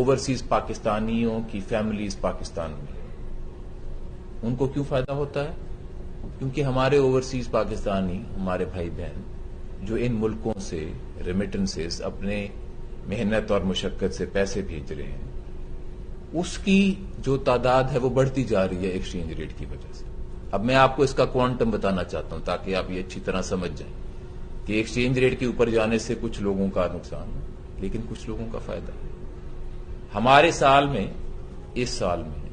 Overseas پاکستانیوں کی families Pakistan میں، ان کو کیوں فائدہ ہوتا ہے؟ کیونکہ ہمارے اوورسیز پاکستانی، ہمارے بھائی بہن جو ان ملکوں سے ریمیٹنسز اپنے محنت اور مشقت سے پیسے بھیج رہے ہیں، اس کی جو تعداد ہے وہ بڑھتی جا رہی ہے ایکسچینج ریٹ کی وجہ سے۔ اب میں آپ کو اس کا کوانٹم بتانا چاہتا ہوں تاکہ آپ یہ اچھی طرح سمجھ جائیں کہ ایکسچینج ریٹ کے اوپر جانے سے کچھ لوگوں کا نقصان ہے لیکن کچھ لوگوں کا فائدہ ہے۔ ہمارے سال میں، اس سال میں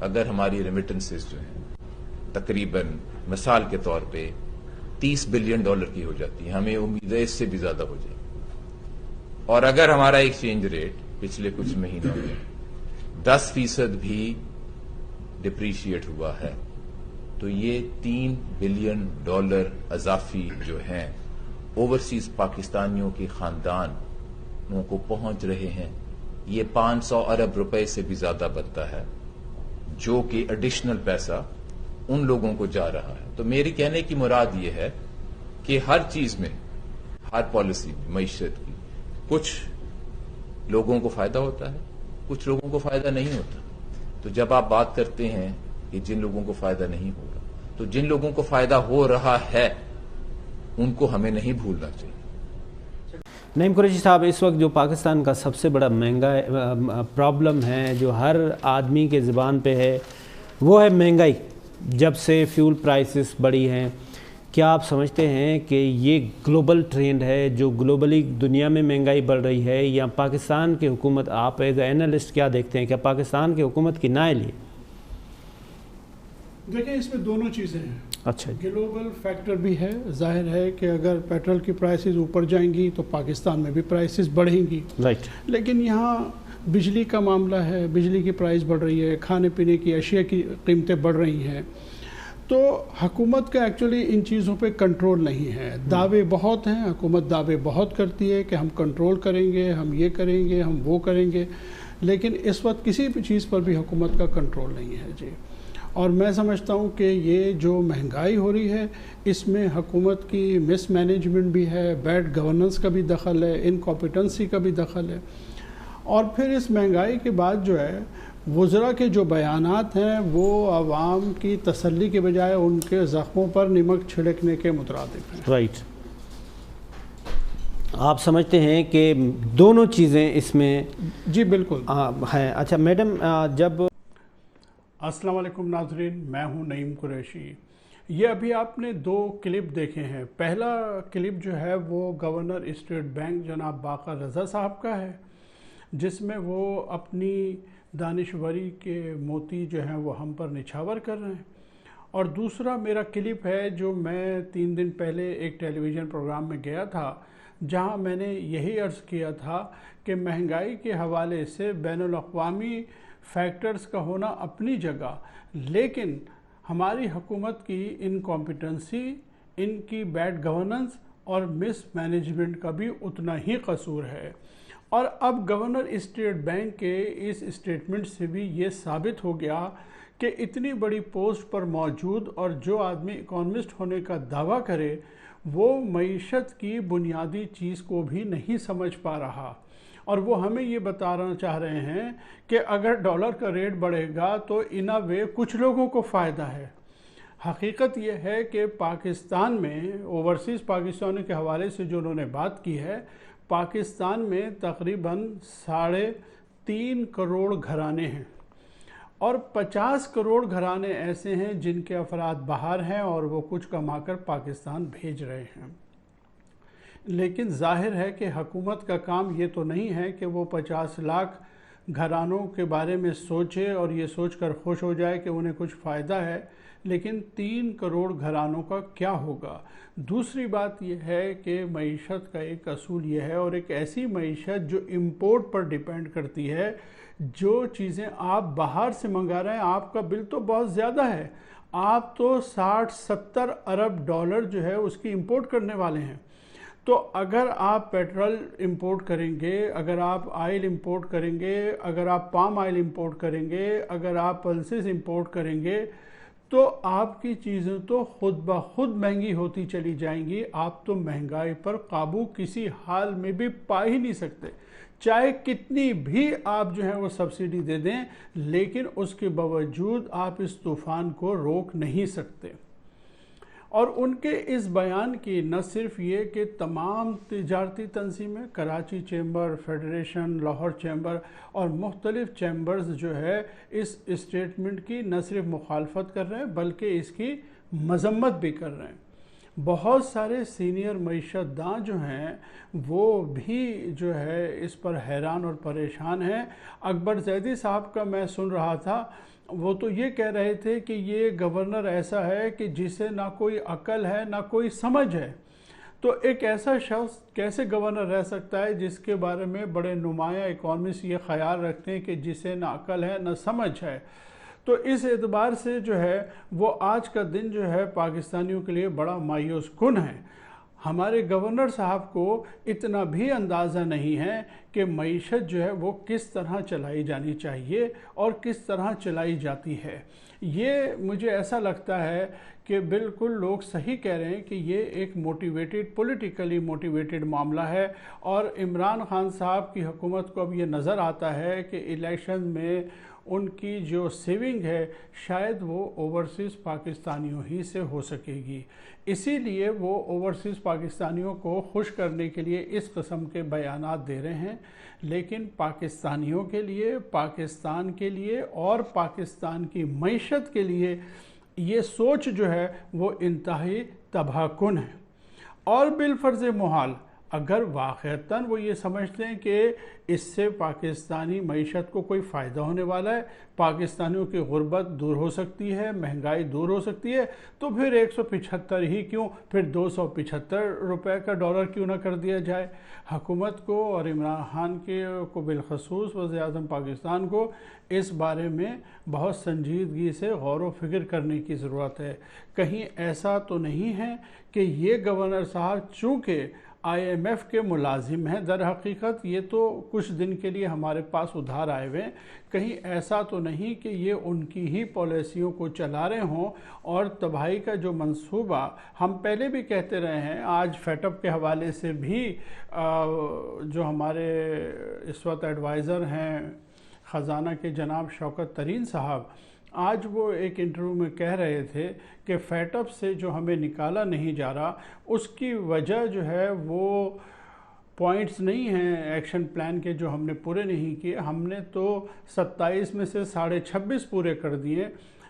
اگر ہماری ریمیٹنسز جو ہیں تقریباً مثال کے طور پہ $30 بلین کی ہو جاتی ہے، ہمیں امید ہے اس سے بھی زیادہ ہو جائے، اور اگر ہمارا ایکسچینج ریٹ پچھلے کچھ مہینوں میں 10% بھی ڈپریشیٹ ہوا ہے تو یہ $3 بلین اضافی جو ہیں اوورسیز پاکستانیوں کے خاندانوں کو پہنچ رہے ہیں، یہ 500 ارب روپے سے بھی زیادہ بنتا ہے جو کہ ایڈیشنل پیسہ ان لوگوں کو جا رہا ہے۔ تو میری کہنے کی مراد یہ ہے کہ ہر چیز میں، ہر پالیسی معیشت کی، کچھ لوگوں کو فائدہ ہوتا ہے، کچھ لوگوں کو فائدہ نہیں ہوتا۔ تو جب آپ بات کرتے ہیں کہ جن لوگوں کو فائدہ نہیں ہوگا، تو جن لوگوں کو فائدہ ہو رہا ہے ان کو ہمیں نہیں بھولنا چاہیے۔ نعیم قریشی صاحب، اس وقت جو پاکستان کا سب سے بڑا مہنگا پرابلم ہے جو ہر آدمی کے زبان پہ ہے وہ ہے مہنگائی۔ جب سے فیول پرائسز بڑھی ہیں، کیا آپ سمجھتے ہیں کہ یہ گلوبل ٹرینڈ ہے جو گلوبلی دنیا میں مہنگائی بڑھ رہی ہے، یا پاکستان کی حکومت، آپ ایز اے اینالسٹ کیا دیکھتے ہیں، کیا پاکستان کی حکومت کی نائل ہے؟ دیکھیں، اس میں دونوں چیزیں ہیں۔ اچھا، گلوبل فیکٹر بھی ہے، ظاہر ہے کہ اگر پیٹرول کی پرائسز اوپر جائیں گی تو پاکستان میں بھی پرائسز بڑھیں گی، رائٹ۔ لیکن یہاں بجلی کا معاملہ ہے، بجلی کی پرائس بڑھ رہی ہے، کھانے پینے کی اشیاء کی قیمتیں بڑھ رہی ہیں، تو حکومت کا ایکچولی ان چیزوں پہ کنٹرول نہیں ہے۔ دعوے بہت ہیں، حکومت دعوے بہت کرتی ہے کہ ہم کنٹرول کریں گے، ہم یہ کریں گے، ہم وہ کریں گے، لیکن اس وقت کسی بھی چیز پر بھی حکومت کا کنٹرول نہیں ہے جی۔ اور میں سمجھتا ہوں کہ یہ جو مہنگائی ہو رہی ہے اس میں حکومت کی مس مینجمنٹ بھی ہے، بیڈ گورننس کا بھی دخل ہے، انکمپیٹنسی کا بھی دخل ہے، اور پھر اس مہنگائی کے بعد جو ہے وزراء کے جو بیانات ہیں وہ عوام کی تسلی کے بجائے ان کے زخموں پر نمک چھڑکنے کے مترادف ہیں۔ رائٹ۔ آپ سمجھتے ہیں کہ دونوں چیزیں اس میں؟ جی بالکل ہیں۔ اچھا میڈم، جب السلام علیکم ناظرین، میں ہوں نعیم قریشی۔ یہ ابھی آپ نے 2 کلپ دیکھے ہیں۔ پہلا کلپ جو ہے وہ گورنر اسٹیٹ بینک جناب باقر رضا صاحب کا ہے، جس میں وہ اپنی دانشوری کے موتی جو ہیں وہ ہم پر نچھاور کر رہے ہیں، اور دوسرا میرا کلپ ہے جو میں 3 دن پہلے ایک ٹیلی ویژن پروگرام میں گیا تھا جہاں میں نے یہی عرض کیا تھا کہ مہنگائی کے حوالے سے بین الاقوامی فیکٹرز کا ہونا اپنی جگہ، لیکن ہماری حکومت کی انکمپیٹنسی، ان کی بیڈ گورننس اور مس مینجمنٹ کا بھی اتنا ہی قصور ہے۔ اور اب گورنر اسٹیٹ بینک کے اس اسٹیٹمنٹ سے بھی یہ ثابت ہو گیا کہ اتنی بڑی پوسٹ پر موجود اور جو آدمی اکانومسٹ ہونے کا دعویٰ کرے وہ معیشت کی بنیادی چیز کو بھی نہیں سمجھ پا رہا، اور وہ ہمیں یہ بتانا چاہ رہے ہیں کہ اگر ڈالر کا ریٹ بڑھے گا تو ان اے وے کچھ لوگوں کو فائدہ ہے۔ حقیقت یہ ہے کہ پاکستان میں اوورسیز پاکستانیوں کے حوالے سے جو انہوں نے بات کی ہے، پاکستان میں تقریباً 3.5 کروڑ گھرانے ہیں، اور 50 کروڑ گھرانے ایسے ہیں جن کے افراد باہر ہیں اور وہ کچھ کما کر پاکستان بھیج رہے ہیں۔ لیکن ظاہر ہے کہ حکومت کا کام یہ تو نہیں ہے کہ وہ 50 لاکھ گھرانوں کے بارے میں سوچے اور یہ سوچ کر خوش ہو جائے کہ انہیں کچھ فائدہ ہے، لیکن 3 کروڑ گھرانوں کا کیا ہوگا؟ دوسری بات یہ ہے کہ معیشت کا ایک اصول یہ ہے، اور ایک ایسی معیشت جو امپورٹ پر ڈیپینڈ کرتی ہے، جو چیزیں آپ باہر سے منگا رہے ہیں، آپ کا بل تو بہت زیادہ ہے، آپ تو 60-70 ارب ڈالر جو ہے اس کی امپورٹ کرنے والے ہیں۔ تو اگر آپ پیٹرول امپورٹ کریں گے، اگر آپ آئل امپورٹ کریں گے، اگر آپ پام آئل امپورٹ کریں گے، اگر آپ پلسز امپورٹ کریں گے، تو آپ کی چیزیں تو خود بخود مہنگی ہوتی چلی جائیں گی. آپ تو مہنگائی پر قابو کسی حال میں بھی پا ہی نہیں سکتے، چاہے کتنی بھی آپ جو ہے وہ سبسڈی دے دیں، لیکن اس کے باوجود آپ اس طوفان کو روک نہیں سکتے. اور ان کے اس بیان کی نہ صرف یہ کہ تمام تجارتی تنظیمیں، Karachi chamber, federation, Lahore chamber اور مختلف چیمبرز جو ہے اس اسٹیٹمنٹ کی نہ صرف مخالفت کر رہے ہیں بلکہ اس کی مذمت بھی کر رہے ہیں. بہت سارے سینئر معیشت داں جو ہیں وہ بھی جو ہے اس پر حیران اور پریشان ہیں. اکبر زیدی صاحب کا میں سن رہا تھا، وہ تو یہ کہہ رہے تھے کہ یہ گورنر ایسا ہے کہ جسے نہ کوئی عقل ہے نہ کوئی سمجھ ہے. تو ایک ایسا شخص کیسے گورنر رہ سکتا ہے جس کے بارے میں بڑے نمایاں اکانومسٹ یہ خیال رکھتے ہیں کہ جسے نہ عقل ہے نہ سمجھ ہے. تو اس اعتبار سے جو ہے وہ آج کا دن جو ہے پاکستانیوں کے لیے بڑا مایوس کن ہے. ہمارے گورنر صاحب کو اتنا بھی اندازہ نہیں ہے کہ معیشت جو ہے وہ کس طرح چلائی جانی چاہیے اور کس طرح چلائی جاتی ہے. یہ مجھے ایسا لگتا ہے کہ بالکل لوگ صحیح کہہ رہے ہیں کہ یہ ایک موٹیویٹڈ، پولیٹیکلی موٹیویٹڈ معاملہ ہے. اور عمران خان صاحب کی حکومت کو اب یہ نظر آتا ہے کہ الیکشن میں ان کی جو سیونگ ہے شاید وہ اوورسیز پاکستانیوں ہی سے ہو سکے گی. اسی لیے وہ اوورسیز پاکستانیوں کو خوش کرنے کے لیے اس قسم کے بیانات دے رہے ہیں. لیکن پاکستانیوں کے لیے، پاکستان کے لیے اور پاکستان کی معیشت کے لیے یہ سوچ جو ہے وہ انتہائی تباہ کن ہے. اور بالفرض محال اگر واقعتاً وہ یہ سمجھتے ہیں کہ اس سے پاکستانی معیشت کو کوئی فائدہ ہونے والا ہے، پاکستانیوں کی غربت دور ہو سکتی ہے، مہنگائی دور ہو سکتی ہے، تو پھر 175 ہی کیوں، پھر 275 روپے کا ڈالر کیوں نہ کر دیا جائے. حکومت کو اور عمران خان کو بالخصوص وزیر اعظم پاکستان کو اس بارے میں بہت سنجیدگی سے غور و فکر کرنے کی ضرورت ہے. کہیں ایسا تو نہیں ہے کہ یہ گورنر صاحب چونکہ IMF کے ملازم ہیں، در حقیقت یہ تو کچھ دن کے لیے ہمارے پاس ادھار آئے ہوئے ہیں، کہیں ایسا تو نہیں کہ یہ ان کی ہی پالیسیوں کو چلا رہے ہوں اور تباہی کا جو منصوبہ ہم پہلے بھی کہتے رہے ہیں. آج فیٹ اپ کے حوالے سے بھی جو ہمارے اس وقت ایڈوائزر ہیں خزانہ کے جناب شوکت ترین صاحب، آج وہ ایک انٹرویو میں کہہ رہے تھے کہ فیٹ اپ سے جو ہمیں نکالا نہیں جا رہا اس کی وجہ جو ہے وہ پوائنٹس نہیں ہیں ایکشن پلان کے جو ہم نے پورے نہیں کیے. ہم نے تو 27 میں سے 26.5 پورے کر دیے،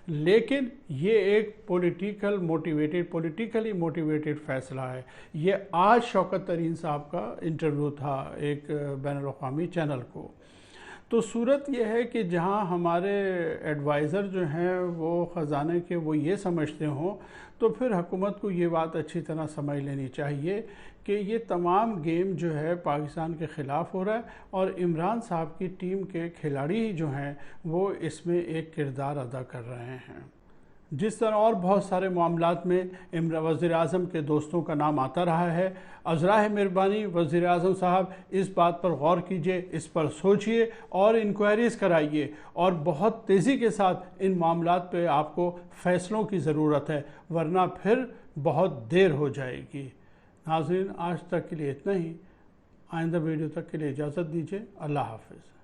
لیکن یہ ایک پولیٹیکلی موٹیویٹڈ فیصلہ ہے. یہ آج شوکت ترین صاحب کا انٹرویو تھا ایک بین الاقوامی چینل کو. تو صورت یہ ہے کہ جہاں ہمارے ایڈوائزر جو ہیں وہ خزانے کے وہ یہ سمجھتے ہوں، تو پھر حکومت کو یہ بات اچھی طرح سمجھ لینی چاہیے کہ یہ تمام گیم جو ہے پاکستان کے خلاف ہو رہا ہے اور عمران صاحب کی ٹیم کے کھلاڑی جو ہیں وہ اس میں ایک کردار ادا کر رہے ہیں. جس طرح اور بہت سارے معاملات میں وزیر اعظم کے دوستوں کا نام آتا رہا ہے، ازراہ مہربانی وزیر اعظم صاحب اس بات پر غور کیجئے، اس پر سوچئے اور انکوائریز کرائیے اور بہت تیزی کے ساتھ ان معاملات پہ آپ کو فیصلوں کی ضرورت ہے، ورنہ پھر بہت دیر ہو جائے گی. ناظرین، آج تک کے لیے اتنا ہی. آئندہ ویڈیو تک کے لیے اجازت دیجیے. اللہ حافظ.